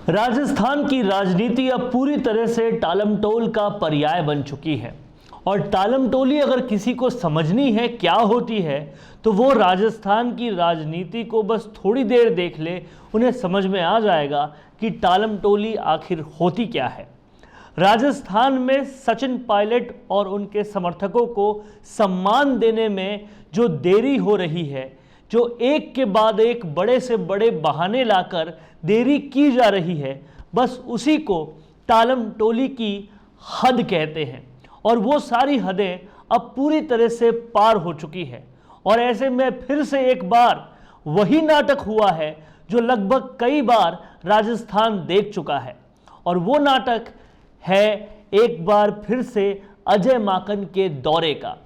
राजस्थान की राजनीति अब पूरी तरह से टालमटोल का पर्याय बन चुकी है और टालमटोली अगर किसी को समझनी है क्या होती है तो वो राजस्थान की राजनीति को बस थोड़ी देर देख ले, उन्हें समझ में आ जाएगा कि टालमटोली आखिर होती क्या है। राजस्थान में सचिन पायलट और उनके समर्थकों को सम्मान देने में जो देरी हो रही है, जो एक के बाद एक बड़े से बड़े बहाने लाकर देरी की जा रही है, बस उसी को टालमटोली की हद कहते हैं। और वो सारी हदें अब पूरी तरह से पार हो चुकी है और ऐसे में फिर से एक बार वही नाटक हुआ है जो लगभग कई बार राजस्थान देख चुका है। और वो नाटक है एक बार फिर से अजय माकन के दौरे का।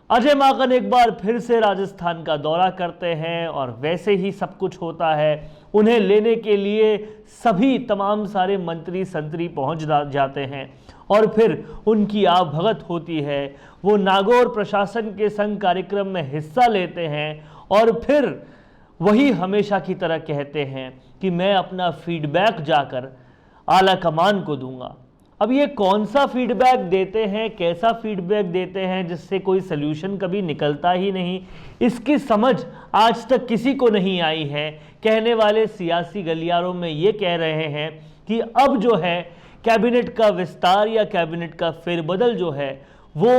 अजय माकन एक बार फिर से राजस्थान का दौरा करते हैं और वैसे ही सब कुछ होता है। उन्हें लेने के लिए सभी तमाम सारे मंत्री संतरी पहुंच जाते हैं और फिर उनकी आवभगत होती है। वो नागौर प्रशासन के संग कार्यक्रम में हिस्सा लेते हैं और फिर वही हमेशा की तरह कहते हैं कि मैं अपना फीडबैक जाकर आला कमान को दूंगा। अब ये कौन सा फीडबैक देते हैं, कैसा फीडबैक देते हैं जिससे कोई सल्यूशन कभी निकलता ही नहीं, इसकी समझ आज तक किसी को नहीं आई है। कहने वाले सियासी गलियारों में ये कह रहे हैं कि अब जो है कैबिनेट का विस्तार या कैबिनेट का फेरबदल जो है वो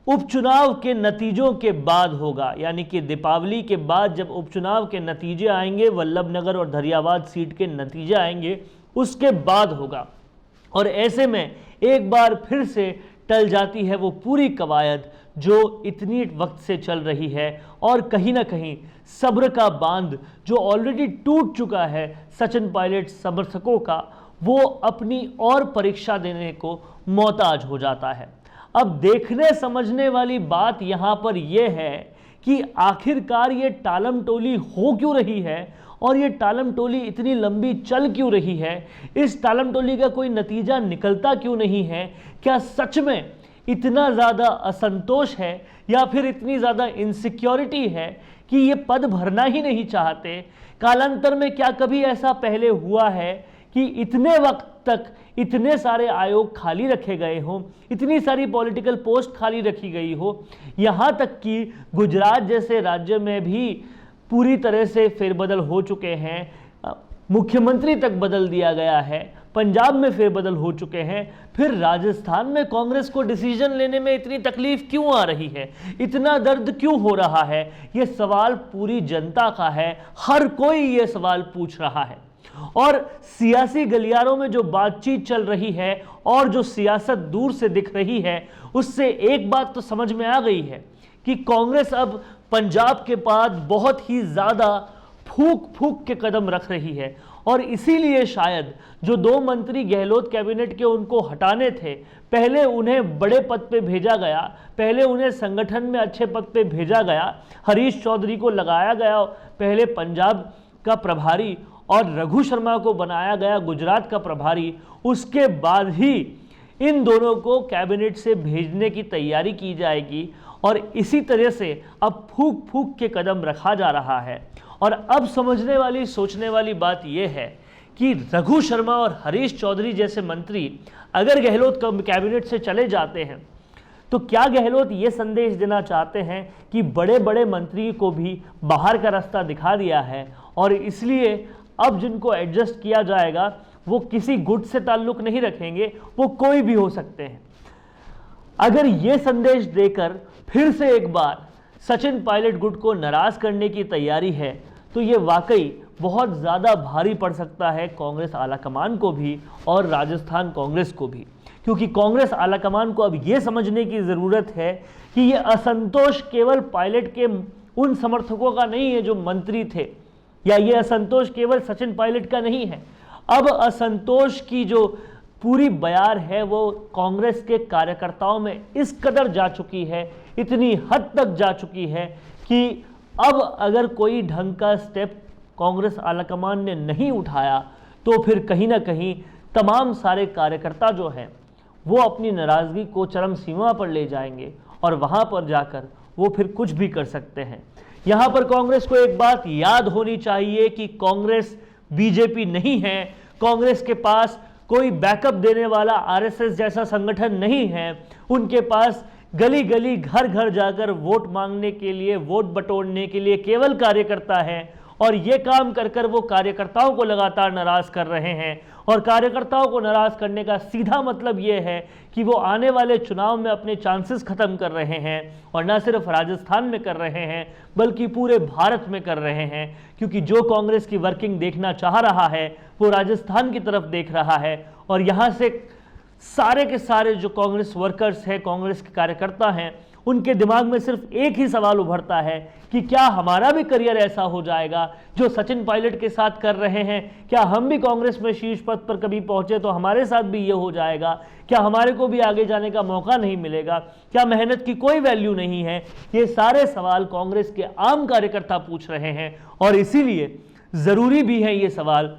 उपचुनाव के नतीजों के बाद होगा, यानी कि दीपावली के बाद जब उपचुनाव के नतीजे आएंगे, वल्लभनगर और धरियावाद सीट के नतीजे आएंगे, उसके बाद होगा। और ऐसे में एक बार फिर से टल जाती है वो पूरी कवायद जो इतनी वक्त से चल रही है और कहीं ना कहीं सब्र का बांध जो ऑलरेडी टूट चुका है सचिन पायलट समर्थकों का, वो अपनी और परीक्षा देने को मोहताज हो जाता है। अब देखने समझने वाली बात यहाँ पर यह है कि आखिरकार ये टालमटोली हो क्यों रही है और ये टालमटोली इतनी लंबी चल क्यों रही है। इस टालमटोली का कोई नतीजा निकलता क्यों नहीं है। क्या सच में इतना ज़्यादा असंतोष है या फिर इतनी ज़्यादा इनसिक्योरिटी है कि ये पद भरना ही नहीं चाहते। कालांतर में क्या कभी ऐसा पहले हुआ है कि इतने वक्त तक इतने सारे आयोग खाली रखे गए हों, इतनी सारी पॉलिटिकल पोस्ट खाली रखी गई हो, यहाँ तक कि गुजरात जैसे राज्य में भी पूरी तरह से फेरबदल हो चुके हैं, मुख्यमंत्री तक बदल दिया गया है, पंजाब में फेरबदल हो चुके हैं, फिर राजस्थान में कांग्रेस को डिसीजन लेने में इतनी तकलीफ क्यों आ रही है, इतना दर्द क्यों हो रहा है। ये सवाल पूरी जनता का है, हर कोई ये सवाल पूछ रहा है। और सियासी गलियारों में जो बातचीत चल रही है और जो सियासत दूर से दिख रही है, उससे एक बात तो समझ में आ गई है कि कांग्रेस अब पंजाब के बाद बहुत ही ज़्यादा फूक फूक के कदम रख रही है और इसीलिए शायद जो दो मंत्री गहलोत कैबिनेट के उनको हटाने थे, पहले उन्हें बड़े पद पे भेजा गया, पहले उन्हें संगठन में अच्छे पद पे भेजा गया, हरीश चौधरी को लगाया गया पहले पंजाब का प्रभारी और रघु शर्मा को बनाया गया गुजरात का प्रभारी, उसके बाद ही इन दोनों को कैबिनेट से भेजने की तैयारी की जाएगी। और इसी तरह से अब फूक फूक के कदम रखा जा रहा है। और अब समझने वाली सोचने वाली बात यह है कि रघु शर्मा और हरीश चौधरी जैसे मंत्री अगर गहलोत कैबिनेट से चले जाते हैं तो क्या गहलोत ये संदेश देना चाहते हैं कि बड़े बड़े मंत्री को भी बाहर का रास्ता दिखा दिया है और इसलिए अब जिनको एडजस्ट किया जाएगा वो किसी गुट से ताल्लुक नहीं रखेंगे, वो कोई भी हो सकते हैं। अगर ये संदेश देकर फिर से एक बार सचिन पायलट गुट को नाराज करने की तैयारी है तो ये वाकई बहुत ज़्यादा भारी पड़ सकता है कांग्रेस आलाकमान को भी और राजस्थान कांग्रेस को भी, क्योंकि कांग्रेस आलाकमान को अब ये समझने की ज़रूरत है कि ये असंतोष केवल पायलट के उन समर्थकों का नहीं है जो मंत्री थे, या ये असंतोष केवल सचिन पायलट का नहीं है। अब असंतोष की जो पूरी बयार है वो कांग्रेस के कार्यकर्ताओं में इस कदर जा चुकी है, इतनी हद तक जा चुकी है कि अब अगर कोई ढंग का स्टेप कांग्रेस आलाकमान ने नहीं उठाया तो फिर कहीं ना कहीं तमाम सारे कार्यकर्ता जो हैं वो अपनी नाराज़गी को चरम सीमा पर ले जाएंगे और वहाँ पर जाकर वो फिर कुछ भी कर सकते हैं। यहाँ पर कांग्रेस को एक बात याद होनी चाहिए कि कांग्रेस बीजेपी नहीं है, कांग्रेस के पास कोई बैकअप देने वाला आरएसएस जैसा संगठन नहीं है, उनके पास गली गली घर घर जाकर वोट मांगने के लिए, वोट बटोरने के लिए केवल कार्यकर्ता है, और ये काम कर कर वो कार्यकर्ताओं को लगातार नाराज कर रहे हैं। और कार्यकर्ताओं को नाराज करने का सीधा मतलब ये है कि वो आने वाले चुनाव में अपने चांसेस खत्म कर रहे हैं, और ना सिर्फ राजस्थान में कर रहे हैं बल्कि पूरे भारत में कर रहे हैं, क्योंकि जो कांग्रेस की वर्किंग देखना चाह रहा है वो राजस्थान की तरफ देख रहा है। और यहाँ से सारे के सारे जो कांग्रेस वर्कर्स हैं, कांग्रेस के कार्यकर्ता हैं, उनके दिमाग में सिर्फ एक ही सवाल उभरता है कि क्या हमारा भी करियर ऐसा हो जाएगा जो सचिन पायलट के साथ कर रहे हैं? क्या हम भी कांग्रेस में शीर्ष पद पर कभी पहुंचे तो हमारे साथ भी ये हो जाएगा? क्या हमारे को भी आगे जाने का मौका नहीं मिलेगा? क्या मेहनत की कोई वैल्यू नहीं है? ये सारे सवाल कांग्रेस के आम कार्यकर्ता पूछ रहे हैं, और इसीलिए ज़रूरी भी है ये सवाल,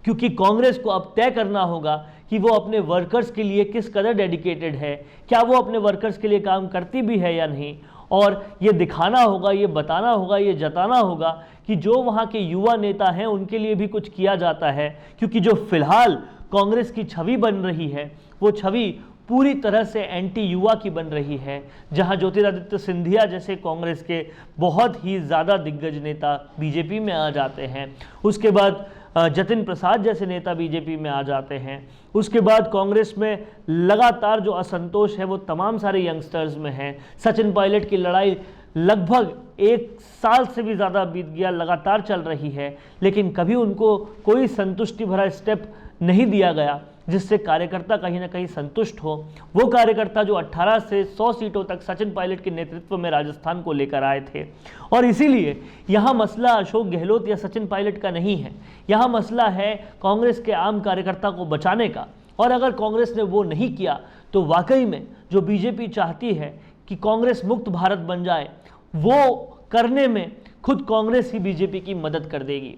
क्योंकि कांग्रेस को अब तय करना होगा कि वो अपने वर्कर्स के लिए किस कदर डेडिकेटेड है, क्या वो अपने वर्कर्स के लिए काम करती भी है या नहीं। और ये दिखाना होगा, ये बताना होगा, ये जताना होगा कि जो वहाँ के युवा नेता हैं उनके लिए भी कुछ किया जाता है, क्योंकि जो फिलहाल कांग्रेस की छवि बन रही है वो छवि पूरी तरह से एंटी युवा की बन रही है, जहां ज्योतिरादित्य सिंधिया जैसे कांग्रेस के बहुत ही ज़्यादा दिग्गज नेता बीजेपी में आ जाते हैं, उसके बाद जतिन प्रसाद जैसे नेता बीजेपी में आ जाते हैं, उसके बाद कांग्रेस में लगातार जो असंतोष है वो तमाम सारे यंगस्टर्स में है। सचिन पायलट की लड़ाई लगभग 1 साल से भी ज़्यादा बीत गया, लगातार चल रही है, लेकिन कभी उनको कोई संतुष्टि भरा स्टेप नहीं दिया गया जिससे कार्यकर्ता कहीं ना कहीं संतुष्ट हो। वो कार्यकर्ता जो 18 से 100 सीटों तक सचिन पायलट के नेतृत्व में राजस्थान को लेकर आए थे। और इसीलिए यहाँ मसला अशोक गहलोत या सचिन पायलट का नहीं है, यहाँ मसला है कांग्रेस के आम कार्यकर्ता को बचाने का। और अगर कांग्रेस ने वो नहीं किया तो वाकई में जो बीजेपी चाहती है कि कांग्रेस मुक्त भारत बन जाए, वो करने में खुद कांग्रेस ही बीजेपी की मदद कर देगी।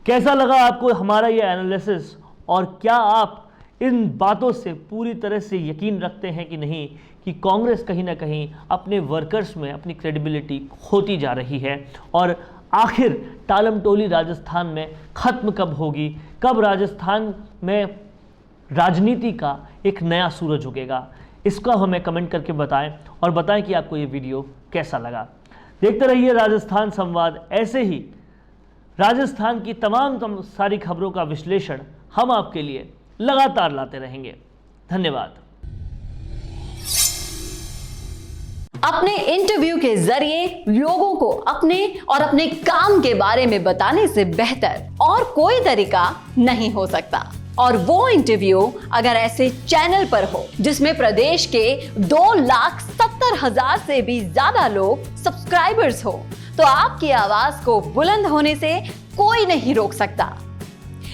कैसा लगा आपको हमारा ये एनालिसिस, और क्या आप इन बातों से पूरी तरह से यकीन रखते हैं कि नहीं कि कांग्रेस कहीं ना कहीं अपने वर्कर्स में अपनी क्रेडिबिलिटी खोती जा रही है? और आखिर टालमटोली राजस्थान में ख़त्म कब होगी? कब राजस्थान में राजनीति का एक नया सूरज उगेगा? इसका हमें कमेंट करके बताएं, और बताएं कि आपको ये वीडियो कैसा लगा। देखते रहिए राजस्थान संवाद। ऐसे ही राजस्थान की तमाम सारी खबरों का विश्लेषण हम आपके लिए लगातार लाते रहेंगे। धन्यवाद। अपने इंटरव्यू के जरिए लोगों को अपने और अपने काम के बारे में बताने से बेहतर और कोई तरीका नहीं हो सकता। और वो इंटरव्यू अगर ऐसे चैनल पर हो जिसमें प्रदेश के 2,70,000 से भी ज्यादा लोग सब्सक्राइबर्स हो, तो आपकी आवाज को बुलंद होने से कोई नहीं रोक सकता।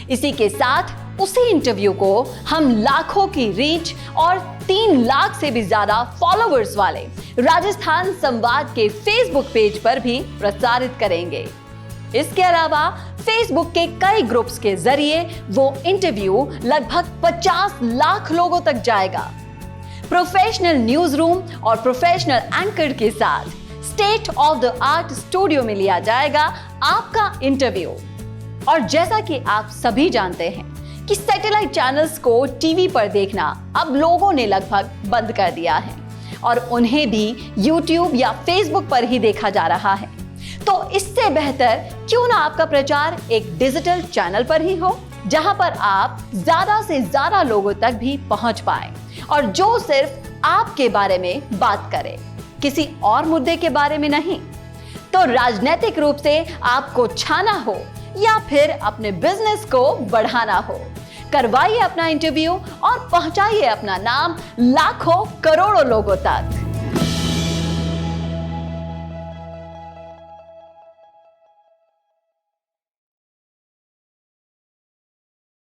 इसी के साथ उसी इंटरव्यू को हम लाखों की रीच और 3 लाख से भी ज्यादा फॉलोअर्स वाले राजस्थान संवाद के फेसबुक पेज पर भी प्रसारित करेंगे। इसके अलावा फेसबुक के कई ग्रुप्स के जरिए वो इंटरव्यू लगभग 50 लाख लोगों तक जाएगा। प्रोफेशनल न्यूज रूम और प्रोफेशनल एंकर के साथ state of the art studio में लिया जाएगा आपका इंटरव्यू। और जैसा कि आप सभी जानते हैं कि सैटेलाइट चैनल्स को टीवी पर देखना अब लोगों ने लगभग बंद कर दिया है, और उन्हें भी यूट्यूब या फेसबुक पर ही देखा जा रहा है। तो इससे बेहतर क्यों ना आपका प्रचार एक डिजिटल चैनल पर ही हो, जहां पर आप ज्यादा से ज्यादा लोगों तक भी पहुंच पाए, और जो सिर्फ आपके बारे में बात करे, किसी और मुद्दे के बारे में नहीं। तो राजनीतिक रूप से आपको छाना हो या फिर अपने बिजनेस को बढ़ाना हो, करवाइए अपना इंटरव्यू और पहुंचाइए अपना नाम लाखों करोड़ों लोगों तक।